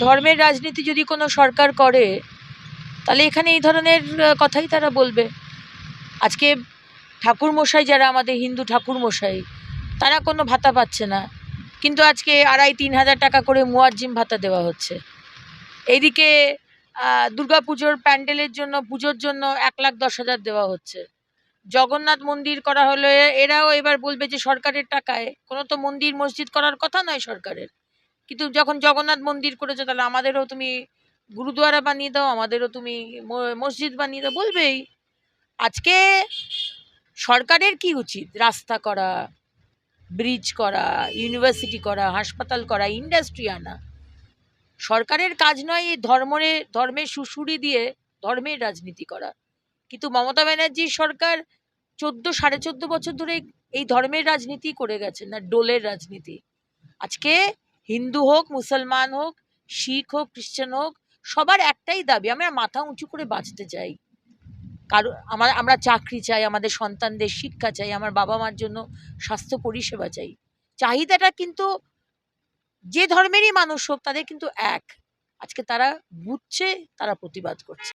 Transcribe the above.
ধর্মের রাজনীতি যদি কোনো সরকার করে তাহলে এখানে এই ধরনের কথাই তারা বলবে। আজকে ঠাকুরমশাই যারা আমাদের হিন্দু ঠাকুরমশাই, তারা কোনো ভাতা পাচ্ছে না, কিন্তু আজকে 2,500-3,000 টাকা করে মুয়াজ্জিম ভাতা দেওয়া হচ্ছে। এইদিকে দুর্গাপুজোর প্যান্ডেলের জন্য, পুজোর জন্য 1,10,000 দেওয়া হচ্ছে। জগন্নাথ মন্দির করা হলে এরাও এবার বলবে যে সরকারের টাকায়। কোনো তো মন্দির মসজিদ করার কথা নয় সরকারের, কিন্তু যখন জগন্নাথ মন্দির করেছে তাহলে আমাদেরও তুমি গুরুদুয়ারা বানিয়ে দাও, আমাদেরও তুমি মসজিদ বানিয়ে দাও, বলবেই। আজকে সরকারের কি উচিত? রাস্তা করা, ব্রিজ করা, ইউনিভার্সিটি করা, হাসপাতাল করা, ইন্ডাস্ট্রি আনা। সরকারের কাজ নয় এই ধর্মের সুশুরি দিয়ে ধর্মের রাজনীতি করা। কিন্তু মমতা ব্যানার্জির সরকার 14-14.5 বছর ধরে এই ধর্মের রাজনীতি করে গেছে, না ডোলের রাজনীতি। আজকে হিন্দু হোক, মুসলমান হোক, শিখ হোক, খ্রিস্টান হোক, সবার একটাই দাবি, আমরা মাথা উঁচু করে বাঁচতে চাই। কারণ আমরা চাকরি চাই, আমাদের সন্তানদের শিক্ষা চাই, আমার বাবা মার জন্য স্বাস্থ্য পরিষেবা চাই। চাহিদাটা কিন্তু যে ধর্মেরই মানুষ হোক তাদের কিন্তু এক। আজকে তারা বুঝছে, তারা প্রতিবাদ করছে।